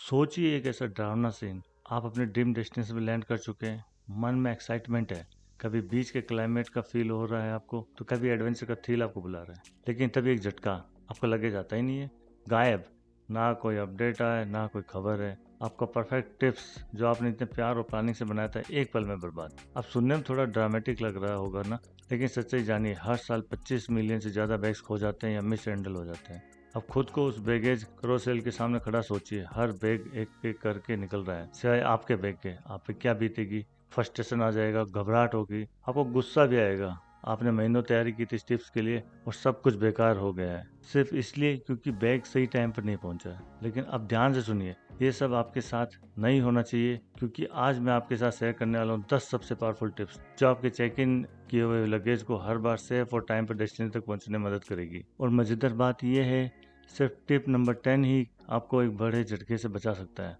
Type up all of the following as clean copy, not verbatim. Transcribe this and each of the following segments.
सोचिए एक ऐसा डरावना सीन, आप अपने ड्रीम डेस्टिनेशन पे लैंड कर चुके हैं, मन में एक्साइटमेंट है, कभी बीच के क्लाइमेट का फील हो रहा है आपको, तो कभी एडवेंचर का थ्रिल आपको बुला रहा है। लेकिन तभी एक झटका, आपका लगेज आता ही नहीं है, गायब। ना कोई अपडेट आया, ना कोई खबर है। आपका परफेक्ट टिप्स जो आपने इतने प्यार और प्लानिंग से बनाया था, एक पल में बर्बाद। अब सुनने में थोड़ा ड्रामेटिक लग रहा होगा ना, लेकिन सच्चाई जानिए, हर साल 25 मिलियन से ज़्यादा बैग्स खो जाते हैं या मिस हैंडल हो जाते हैं। अब खुद को उस बैगेज क्रोसेल के सामने खड़ा सोचिए, हर बैग एक एक करके निकल रहा है, सिवाय आपके बैग के। आप पे क्या बीतेगी? फ्रस्ट्रेशन आ जाएगा, घबराहट होगी, आपको गुस्सा भी आएगा। आपने महीनों तैयारी की थी इस टिप्स के लिए और सब कुछ बेकार हो गया है, सिर्फ इसलिए क्योंकि बैग सही टाइम पर नहीं पहुंचा है। लेकिन अब ध्यान से सुनिए, ये सब आपके साथ नहीं होना चाहिए, क्योंकि आज मैं आपके साथ शेयर करने वाला हूँ 10 सबसे पावरफुल टिप्स जो आपके चेक इन किए हुए लगेज को हर बार सेफ और टाइम पर डेस्टिनेशन तक पहुंचने में मदद करेगी। और मजेदार बात यह है, सिर्फ टिप नंबर 10 ही आपको एक बड़े झटके से बचा सकता है।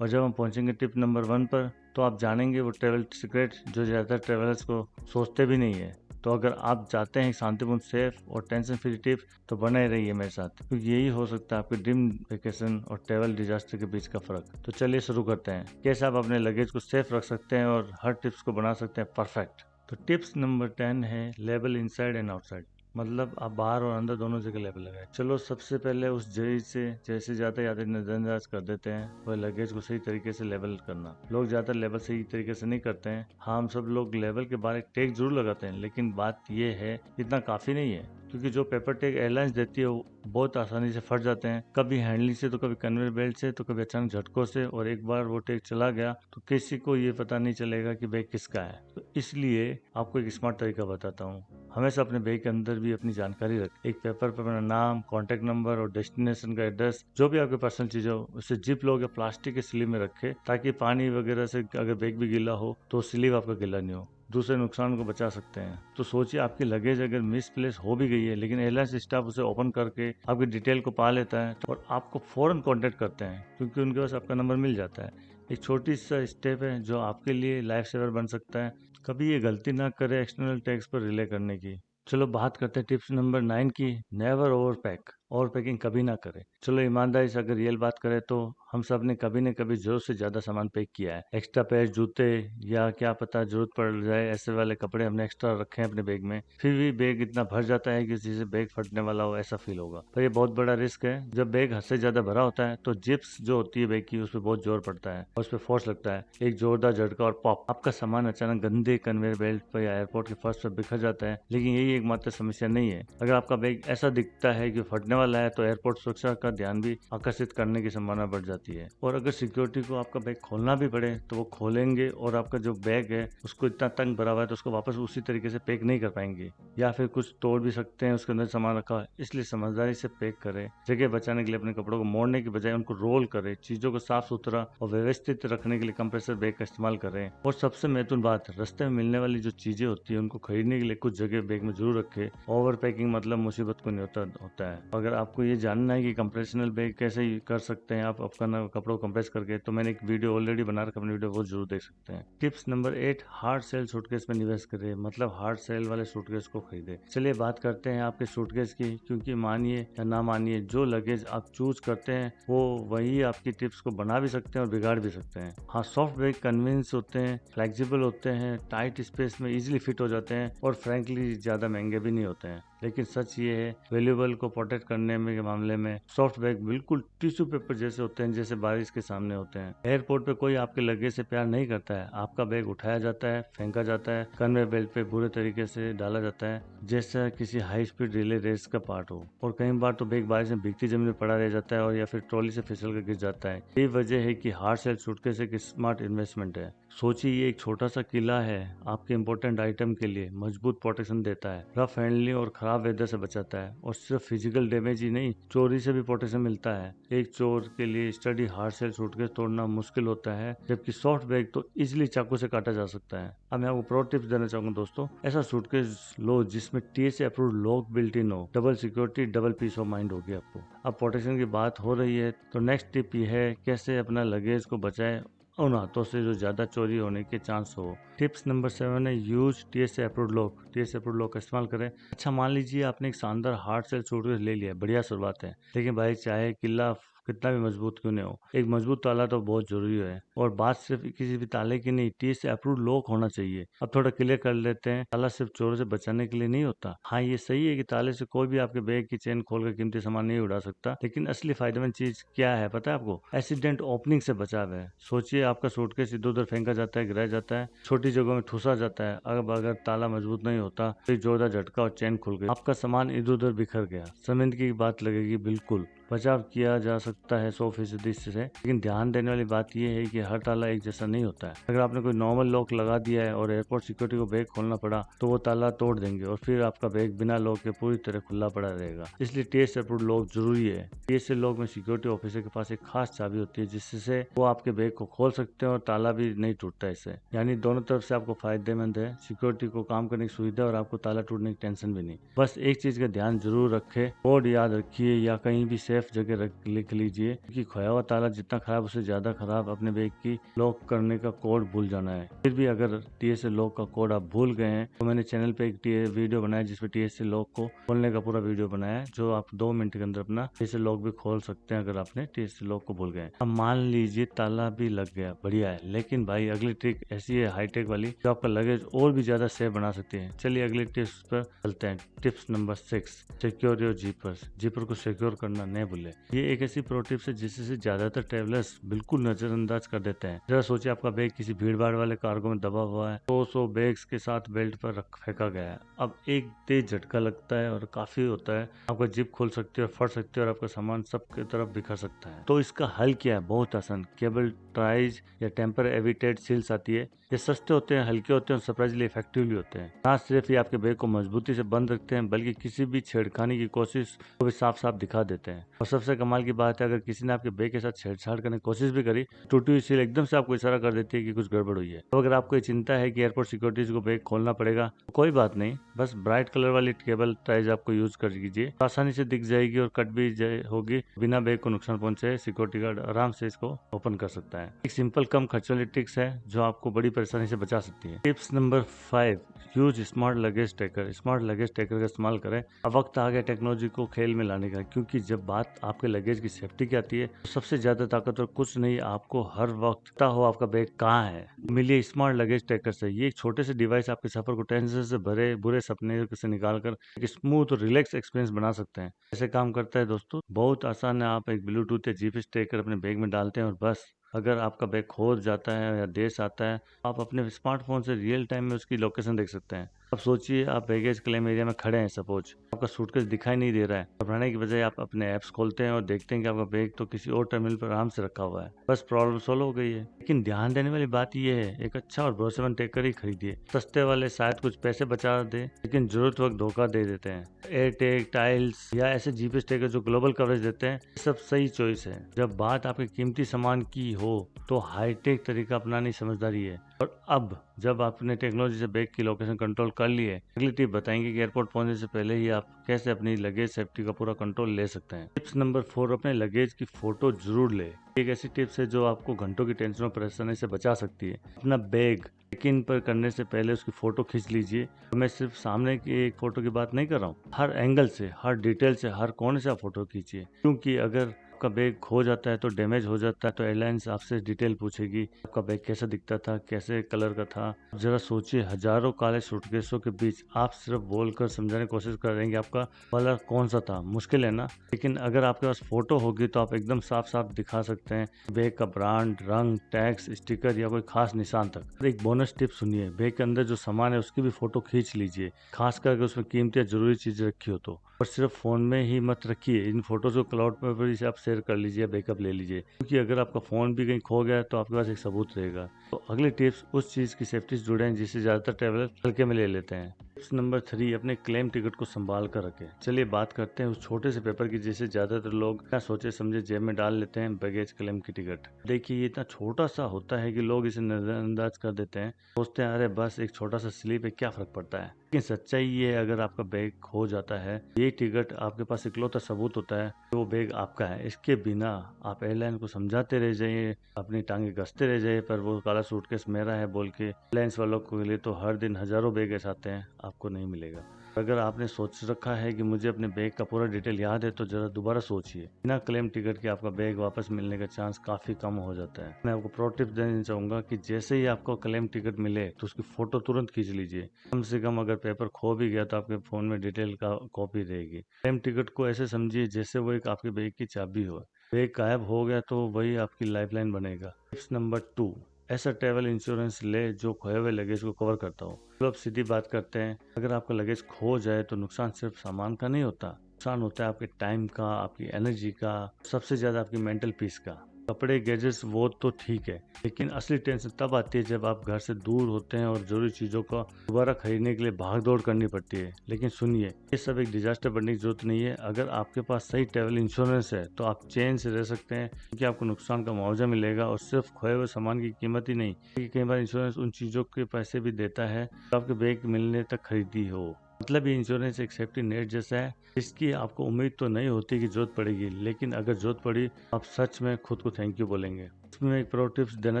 और जब हम पहुंचेंगे टिप नंबर 1 पर, तो आप जानेंगे वो ट्रेवल सीक्रेट जो ज़्यादातर ट्रेवलर्स को सोचते भी नहीं है। तो अगर आप चाहते हैं शांतिपूर्ण, सेफ और टेंशन फ्री टिप, तो बने रहिए मेरे साथ, क्योंकि यही हो सकता है आपके ड्रीम वेकेशन और ट्रैवल डिजास्टर के बीच का फर्क। तो चलिए शुरू करते हैं, कैसे आप अपने लगेज को सेफ रख सकते हैं और हर टिप्स को बना सकते हैं परफेक्ट। तो टिप्स नंबर 10 है लेबल इनसाइड एंड आउटसाइड। मतलब आप बाहर और अंदर दोनों जगह लेबल लगाए। चलो सबसे पहले उस चीज से जैसे जाते जाते नजरअंदाज कर देते हैं, वह लगेज को सही तरीके से लेबल करना। लोग ज्यादातर लेबल सही तरीके से नहीं करते हैं। हाँ, हम सब लोग लेबल के बाहर एक टैग जरूर लगाते हैं, लेकिन बात यह है इतना काफी नहीं है, क्योंकि जो पेपर टैग एयरलाइंस देती है वो बहुत आसानी से फट जाते हैं, कभी हैंडलिंग से, तो कभी कन्वेयर बेल्ट से, तो कभी अचानक झटकों से। और एक बार वो टैग चला गया तो किसी को ये पता नहीं चलेगा कि बैग किसका है। तो इसलिए आपको एक स्मार्ट तरीका बताता हूँ। हमेशा अपने बैग के अंदर भी अपनी जानकारी रखें। एक पेपर पर अपना नाम, कॉन्टेक्ट नंबर और डेस्टिनेशन का एड्रेस, जो भी आपके पर्सनल चीज हो, उसे जिप लॉक या प्लास्टिक के स्लीव में रखें, ताकि पानी वगैरह से अगर बैग भी गीला हो तो स्लीव आपका गीला नहीं हो। दूसरे नुकसान को बचा सकते हैं। तो सोचिए, आपकी लगेज अगर मिसप्लेस हो भी गई है, लेकिन एयरलाइन स्टाफ उसे ओपन करके आपकी डिटेल को पा लेता है और आपको फौरन कांटेक्ट करते हैं, क्योंकि उनके पास आपका नंबर मिल जाता है। एक छोटी सा स्टेप है जो आपके लिए लाइफ सेवर बन सकता है। कभी ये गलती ना करें एक्सटर्नल टैग्स पर रिले करने की। चलो बात करते हैं टिप्स नंबर 9 की, never over pack. Over packing कभी ना करें। चलो ईमानदारी से अगर रियल बात करें तो हम सब ने कभी न कभी जरूरत से ज्यादा सामान पैक किया है। एक्स्ट्रा पैर, जूते, या क्या पता जरूरत पड़ जाए ऐसे वाले कपड़े हमने एक्स्ट्रा रखे हैं अपने बैग में। फिर भी बैग इतना भर जाता है कि किसी से बैग फटने वाला हो ऐसा फील होगा। पर ये बहुत बड़ा रिस्क है। जब बैग हद से ज्यादा भरा होता है तो जिप्स जो होती है बैग की, उस पर बहुत जोर पड़ता है और उस पर फोर्स लगता है। एक जोरदार झटका और पॉप, आपका सामान अचानक गंदे कन्वेयर बेल्ट पर या एयरपोर्ट के फर्श पर बिखर जाता है। लेकिन यही एकमात्र समस्या नहीं है। अगर आपका बैग ऐसा दिखता है कि फटने वाला है, तो एयरपोर्ट सुरक्षा का ध्यान भी आकर्षित करने की संभावना बढ़ जाती है। और अगर सिक्योरिटी को आपका बैग खोलना भी पड़े तो वो खोलेंगे और आपका जो बैग है उसको इतना तंग भरा हुआ है तो उसको वापस उसी तरीके से पैक नहीं कर पाएंगे, या फिर कुछ तोड़ भी सकते हैं उसके अंदर सामान रखा है। इसलिए समझदारी से पैक करें। जगह बचाने के लिए अपने कपड़ों को मोड़ने की बजाय उनको रोल करें। चीजों को साफ सुथरा और व्यवस्थित रखने के लिए कंप्रेसर बैग का इस्तेमाल करें। और सबसे महत्वपूर्ण बात, रास्ते में मिलने वाली जो चीजें होती है उनको खरीदने के लिए कुछ जगह बैग में जरूर रखें। ओवर पैकिंग मतलब मुसीबत को न्योता होता है। अगर आपको ये जानना है कि कंप्रेशनल बैग कैसे कर सकते हैं आप अपना कपड़ों को कंप्रेस करके, तो मैंने एक वीडियो ऑलरेडी बना रखा, अपनी वीडियो वो जरूर देख सकते हैं। Tips number 8, hard shell suitcase में निवेश करें। मतलब हार्ड सेल वाले सूटकेस को खरीदे। चलिए बात करते हैं आपके सूटकेस की, क्योंकि मानिए या ना मानिए, जो लगेज आप चूज करते हैं वो वही आपकी टिप्स को बना भी सकते हैं और बिगाड़ भी सकते हैं। हाँ, सॉफ्ट बैग कन्वीनियंस होते हैं, फ्लेक्सिबल होते हैं, टाइट स्पेस में इजीली फिट हो जाते हैं और फ्रैंकली ज्यादा महंगे भी नहीं होते हैं। लेकिन सच ये है, वैल्यूएबल को प्रोटेक्ट करने में के मामले में सॉफ्ट बैग बिल्कुल टिश्यू पेपर जैसे होते हैं, जैसे बारिश के सामने होते हैं। एयरपोर्ट पे कोई आपके लगेज से प्यार नहीं करता है। आपका बैग उठाया जाता है, फेंका जाता है, कन्वेयर बेल्ट पे बुरे तरीके से डाला जाता है, जैसा किसी हाई स्पीड रिले रेस का पार्ट हो। और कई बार तो बैग बारिश में भीगती जमीन में पड़ा रह जाता है और या फिर ट्रॉली से फिसल कर गिर जाता है। यही वजह है कि हार्ड सेल सूटकेस एक स्मार्ट इन्वेस्टमेंट है। सोचिए, ये एक छोटा सा किला है, आपके इंपॉर्टेंट आइटम के लिए मजबूत प्रोटेक्शन देता है, रफ हैंडलिंग और खराब वेदर से बचाता है। और सिर्फ फिजिकल डैमेज ही नहीं, चोरी से भी प्रोटेक्शन मिलता है। एक चोर के लिए स्टडी हार्ड सेल सूटकेस तोड़ना मुश्किल होता है, जबकि सॉफ्ट बैग तो इजिली चाकू से काटा जा सकता है। अब मैं आपको प्रो टिप्स देना चाहूंगा दोस्तों। ऐसा सूटकेस लो जिसमें TSA approved lock built in हो। Double security, double peace of mind होगी आपको। अब प्रोटेक्शन की बात हो रही है तो नेक्स्ट टिप ये है, कैसे अपना लगेज को बचाए उन हाथों से जो ज्यादा चोरी होने के चांस हो। टिप्स नंबर 7 है, use TSA approved lock. TSA approved lock का इस्तेमाल करें। अच्छा, मान लीजिए आपने एक शानदार हार्ड सेल सूटकेस ले लिया, बढ़िया शुरुआत है। लेकिन भाई चाहे किला कितना भी मजबूत क्यों नहीं हो। एक मजबूत ताला तो बहुत जरूरी है। और बात सिर्फ किसी भी ताले की नहीं, टीएस से अप्रूव्ड लॉक होना चाहिए। अब थोड़ा क्लियर कर लेते हैं, ताला सिर्फ चोरों से बचाने के लिए नहीं होता। हाँ, ये सही है कि ताले से कोई भी आपके बैग की चेन खोलकर कीमती सामान नहीं उड़ा सकता, लेकिन असली फायदेमंद चीज क्या है पता है आपको? एक्सीडेंट ओपनिंग से बचाव है। सोचिए आपका सूटकेस इधर उधर फेंका जाता है, गिराया जाता है, छोटी जगहों में ठुसा जाता है। अब अगर ताला मजबूत नहीं होता तो एक जोरदार झटका और चेन खुल गई, आपका सामान इधर उधर बिखर गया। शर्मिंदगी की बात लगेगी। बिल्कुल बचाव किया जा सकता है 100% इससे, लेकिन ध्यान देने वाली बात यह है कि हर ताला एक जैसा नहीं होता है। अगर आपने कोई नॉर्मल लॉक लगा दिया है और एयरपोर्ट सिक्योरिटी को बैग खोलना पड़ा तो वो ताला तोड़ देंगे और फिर आपका बैग बिना लॉक के पूरी तरह खुला पड़ा रहेगा। इसलिए टीएस अप्रूव्ड लॉक जरूरी है। टीएस लॉक में सिक्योरिटी ऑफिसर के पास एक खास चाबी होती है जिससे वो आपके बैग को खोल सकते हैं और ताला भी नहीं टूटता इससे। यानी दोनों तरफ से आपको फायदेमंद है, सिक्योरिटी को काम करने की सुविधा और आपको ताला टूटने की टेंशन भी नहीं। बस एक चीज का ध्यान जरूर रखें, कोड याद रखिए या कहीं भी सेफ जगह लिख लीजिए, क्योंकि खोया हुआ ताला जितना खराब उससे ज्यादा खराब अपने बैग की लॉक करने का कोड भूल जाना है। फिर भी अगर टीएसए लॉक का कोड आप भूल गए हैं तो मैंने चैनल पे एक वीडियो बनाया जिसमें टीएसए लॉक को खोलने का पूरा वीडियो बनाया है, जो आप 2 मिनट के अंदर अपना टीएसए लॉक भी खोल सकते हैं अगर आपने टीएसए लॉक को भूल गए। अब मान लीजिए ताला भी लग गया, बढ़िया है, लेकिन भाई अगली ट्रिक ऐसी है हाईटेक वाली जो आपका लगेज और भी ज्यादा सेफ बना सकती है। चलिए अगली टिप्स पर चलते हैं। Tips number 6, secure your zippers. Zipper को सिक्योर करना नहीं भूले। ये एक ऐसी प्रो टिप्स है जिससे ज्यादातर ट्रेवलर्स बिल्कुल नजरअंदाज कर देते हैं। जरा सोचिए आपका बैग किसी भीड़ भाड़ वाले कार्गो में दबा हुआ है, 200 बैग्स के साथ बेल्ट पर फेंका गया है। अब एक तेज झटका लगता है और काफी होता है, आपका जिप खोल सकती है और फट सकती है और आपका सामान सबके तरफ बिखर सकता है। तो इसका हल क्या है? बहुत आसान, केबल टाइज या टेम्पर एविटेड सील्स आती है। ये सस्ते होते हैं, हल्के होते हैं और सरप्राइजली इफेक्टिव भी होते हैं। ना सिर्फ ये आपके बैग को मजबूती से बंद रखते हैं बल्कि किसी भी छेड़खानी की कोशिश को भी साफ साफ दिखा देते हैं। और सबसे कमाल की बात है, अगर किसी ने आपके बैग के साथ छेड़छाड़ करने की कोशिश भी करी, टूटी हुई सील एकदम से आपको इशारा कर देती है कि कुछ गड़बड़ हुई है। तो अगर आपको ये चिंता है कि एयरपोर्ट सिक्योरिटीज को बैग खोलना पड़ेगा तो कोई बात नहीं, बस ब्राइट कलर वाली केबल टाइज आपको यूज कर कीजिए, तो आसानी से दिख जाएगी और कट भी होगी, बिना बैग को नुकसान पहुंचे। सिक्योरिटी गार्ड आराम से इसको ओपन कर सकता है। एक सिंपल कम खर्च वाली ट्रिक्स है जो आपको बड़ी परेशानी से बचा सकती है। Tips number 5, use smart luggage tracker. Smart luggage tracker का इस्तेमाल करें। अब वक्त आ गया टेक्नोलॉजी को खेल में लाने का, क्योंकि जब बात आपके लगेज की सेफ्टी की आती है तो सबसे ज्यादा ताकतवर कुछ नहीं, आपको हर वक्त पता हो आपका बैग कहाँ है। मिलिए स्मार्ट लगेज ट्रैकर से। ये एक छोटे से डिवाइस आपके सफर को टेंशन से भरे बुरे सपने से निकालकर एक स्मूथ और रिलैक्स एक्सपीरियंस बना सकते हैं। कैसे काम करता है दोस्तों? बहुत आसान है। आप एक ब्लूटूथ या जीपीएस ट्रैकर अपने बैग में डालते हैं और बस अगर आपका बैग खो जाता है या देश आता है, आप अपने स्मार्टफोन से रियल टाइम में उसकी लोकेशन देख सकते हैं। अब सोचिए आप बैगेज क्लेम एरिया में खड़े हैं, सपोज आपका सूटकेस दिखाई नहीं दे रहा है। घबराने की बजाय आप अपने ऐप्स खोलते हैं और देखते हैं कि आपका बैग तो किसी और टर्मिनल पर आराम से रखा हुआ है। बस प्रॉब्लम सोल्व हो गई है। लेकिन ध्यान देने वाली बात यह है, एक अच्छा और भरोसेमंद ट्रैकर ही खरीदिए। सस्ते वाले शायद कुछ पैसे बचा दे लेकिन जरूरत वक्त धोखा दे देते हैं। एयरटेक, टाइल्स या ऐसे जीपीएस ट्रैकर जो ग्लोबल कवरेज देते हैं, सब सही चॉइस है। जब बात आपके कीमती सामान की हो तो हाईटेक तरीका अपनानी समझदारी है। और अब जब आपने टेक्नोलॉजी से बैग की लोकेशन कंट्रोल कर ली है, अगली टिप बताएंगे कि एयरपोर्ट पहुंचने से पहले ही आप कैसे अपनी लगेज सेफ्टी का पूरा कंट्रोल ले सकते हैं। टिप्स नंबर 4, अपने लगेज की फोटो जरूर ले। एक ऐसी टिप्स है जो आपको घंटों की टेंशन और परेशानी से बचा सकती है। अपना बैग चेक इन पर करने से पहले उसकी फोटो खींच लीजिए। मैं सिर्फ सामने की एक फोटो की बात नहीं कर रहा हूँ, हर एंगल से, हर डिटेल से, हर कोने से आप फोटो खींचिए, क्योंकि अगर आपका बैग खो जाता है तो डैमेज हो जाता है तो एयरलाइंस आपसे डिटेल पूछेगी आपका बैग कैसा दिखता था, कैसे कलर का था। जरा सोचिए, हजारों काले सूटकेसों के बीच आप सिर्फ बोलकर समझाने की कोशिश कर रहे हैं कि आपका वाला कौन सा था। मुश्किल है ना? लेकिन अगर आपके पास फोटो होगी तो आप एकदम साफ साफ दिखा सकते हैं बैग का ब्रांड, रंग, टैक्स, स्टिकर या कोई खास निशान तक। एक बोनस टिप सुनिए, बैग के अंदर जो सामान है उसकी भी फोटो खींच लीजिए, खास करके उसमें कीमती या जरूरी चीजें रखी हो तो। और सिर्फ फोन में ही मत रखिए, इन फोटोज को क्लाउड पर भी आप शेयर कर लीजिए, बैकअप ले लीजिए, क्योंकि अगर आपका फोन भी कहीं खो गया तो आपके पास एक सबूत रहेगा। तो अगली टिप्स उस चीज की सेफ्टी से जुड़े हैं जिसे ज्यादातर ट्रैवलर हल्के में ले लेते हैं। टिप्स नंबर 3, अपने क्लेम टिकट को संभाल कर रखें। चलिए बात करते हैं उस छोटे से पेपर की जिसे ज्यादातर लोग क्या सोचे समझे जेब में डाल लेते हैं, बैगेज क्लेम की टिकट। देखिए ये इतना छोटा सा होता है कि लोग इसे नजरअंदाज कर देते हैं, सोचते हैं अरे बस एक छोटा सा स्लिप है, क्या फर्क पड़ता है। लेकिन सच्चाई ये है, अगर आपका बैग खो जाता है, ये टिकट आपके पास इकलौता सबूत होता है कि वो बैग आपका है। इसके बिना आप एयरलाइन को समझाते रह जाइए, अपनी टांगे कसते रह जाइए, पर वो काला सूटकेस मेरा है बोल के एयरलाइंस वालों के लिए तो हर दिन हजारों बैग ऐसे आते हैं, आपको नहीं मिलेगा। अगर आपने सोच रखा है कि मुझे अपने बैग का पूरा डिटेल याद है तो जरा दोबारा सोचिए। बिना क्लेम टिकट के आपका बैग वापस मिलने का चांस काफी कम हो जाता है। मैं आपको प्रो टिप देना चाहूंगा कि जैसे ही आपको क्लेम टिकट मिले तो उसकी फोटो तुरंत खींच लीजिए। कम से कम अगर पेपर खो भी गया तो आपके फोन में डिटेल का कॉपी रहेगी। क्लेम टिकट को ऐसे समझिए जैसे वो एक आपके बैग की चाबी हो। बैग गायब हो गया तो वही आपकी लाइफलाइन बनेगा। टिप्स नंबर 2, ऐसा ट्रैवल इंश्योरेंस ले जो खोए हुए लगेज को कवर करता हो। तो अब सीधी बात करते हैं, अगर आपका लगेज खो जाए तो नुकसान सिर्फ सामान का नहीं होता, नुकसान होता है आपके टाइम का, आपकी एनर्जी का, सबसे ज्यादा आपकी मेंटल पीस का। कपड़े गैजेट्स वो तो ठीक है, लेकिन असली टेंशन तब आती है जब आप घर से दूर होते हैं और जरूरी चीजों को दोबारा खरीदने के लिए भाग दौड़ करनी पड़ती है। लेकिन सुनिए, ये सब एक डिजास्टर बनने की जरूरत नहीं है। अगर आपके पास सही ट्रैवल इंश्योरेंस है तो आप चैन से रह सकते हैं, क्योंकि आपको नुकसान का मुआवजा मिलेगा और सिर्फ खोए हुए सामान की कीमत ही नहीं, क्योंकि कई बार इंश्योरेंस उन चीजों के पैसे भी देता है जो आपके बैग मिलने तक खरीदी हो। मतलब ये इंश्योरेंस एक सेफ्टी नेट जैसा है, इसकी आपको उम्मीद तो नहीं होती कि जरूरत पड़ेगी, लेकिन अगर जरूरत पड़ी आप सच में खुद को थैंक यू बोलेंगे। इसमें मैं एक प्रो टिप्स देना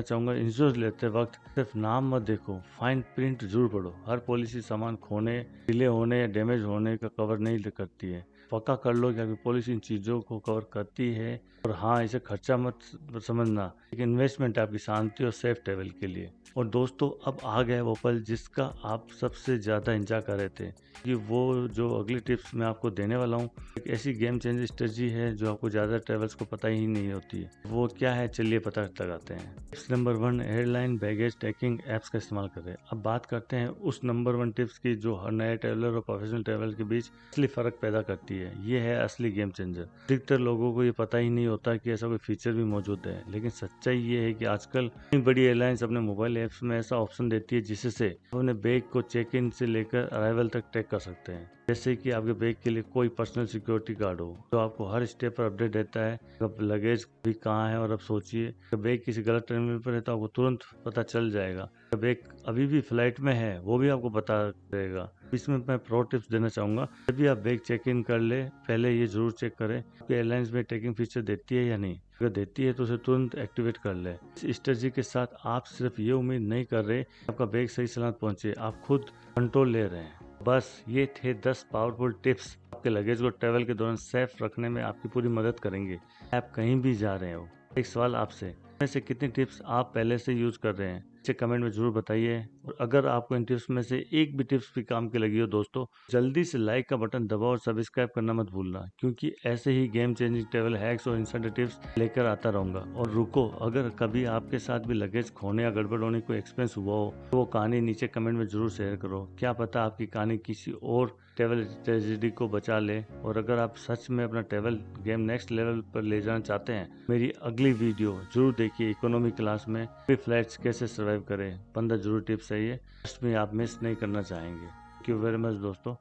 चाहूंगा, इंश्योरेंस लेते वक्त सिर्फ नाम मत देखो, फाइन प्रिंट जरूर पढ़ो। हर पॉलिसी सामान खोने, डिले होने या डैमेज होने का कवर नहीं करती है। पक्का कर लो कि आपकी पॉलिसी इन चीजों को कवर करती है। और हाँ, इसे खर्चा मत समझना, एक इन्वेस्टमेंट है आपकी शांति और सेफ ट्रेवल के लिए। और दोस्तों, अब आ गया वो पल जिसका आप सबसे ज्यादा इंतजार कर रहे थे, कि वो जो अगली टिप्स मैं आपको देने वाला हूँ एक ऐसी गेम चेंजर स्ट्रेटजी है जो आपको ज़्यादा ट्रेवल्स को पता ही नहीं होती है। वो क्या है, चलिए पता लगाते हैं। Tips number 1, airline baggage tracking apps का इस्तेमाल करें। अब बात करते हैं उस नंबर 1 टिप्स की जो हर नए ट्रेवलर और प्रोफेशनल ट्रेवलर के बीच असली फर्क पैदा करती है। ये है असली गेम चेंजर। अधिकतर लोगों को ये पता ही नहीं होता कि ऐसा कोई फीचर भी मौजूद है, लेकिन सच्चाई ये है कि आजकल बड़ी एयरलाइंस अपने मोबाइल ऐप्स में ऐसा ऑप्शन देती है जिससे अपने बैग को चेक इन से लेकर अराइवल तक ट्रैक कर सकते हैं। जैसे कि आपके बैग के लिए कोई पर्सनल सिक्योरिटी गार्ड हो जो आपको हर स्टेप पर अपडेट देता है कब लगेज भी कहाँ है। और अब सोचिए, अगर बैग किसी गलत टर्मिनल पर है तो आपको तुरंत पता चल जाएगा। अगर बैग अभी भी फ्लाइट में है वो भी आपको बता देगा। इसमें मैं प्रो टिप्स देना चाहूंगा, जब भी आप बैग चेक इन कर ले पहले ये जरूर चेक करें कि एयरलाइंस में ट्रैकिंग फीचर देती है या नहीं। अगर देती है तो उसे तुरंत एक्टिवेट कर ले। इस स्ट्रेटजी के साथ आप सिर्फ ये उम्मीद नहीं कर रहे आपका बैग सही सलामत पहुंचे, आप खुद कंट्रोल ले रहे हैं। बस ये थे 10 पावरफुल टिप्स आपके लगेज को ट्रैवल के दौरान सेफ रखने में आपकी पूरी मदद करेंगे। आप कहीं भी जा रहे हो। एक सवाल आपसे, इनमें से कितनी टिप्स आप पहले से यूज कर रहे हैं? नीचे कमेंट में जरूर बताइए। और अगर आपको इन टिप्स में से एक भी टिप्स भी काम की लगी हो दोस्तों, जल्दी से लाइक का बटन दबाओ और सब्सक्राइब करना मत भूलना, क्योंकि ऐसे ही गेम चेंजिंग ट्रैवल हैक्स और इंस्टेंट टिप्स लेकर आता रहूंगा। और रुको, अगर कभी आपके साथ भी लगेज खोने या गड़बड़ होने को एक्सपीरियंस हुआ हो तो वो कहानी नीचे कमेंट में जरूर शेयर करो। क्या पता आपकी कहानी किसी और ट्रैवल ट्रेजेडी को बचा ले। और अगर आप सच में अपना ट्रैवल गेम नेक्स्ट लेवल पर ले जाना चाहते हैं, मेरी अगली वीडियो जरूर देखिए, इकोनॉमी क्लास में भी फ्लाइट्स कैसे सर्वाइव करें। 15 जरूर टिप्स है ये, ट्रस्ट में आप मिस नहीं करना चाहेंगे। थैंक यू वेरी मच दोस्तों।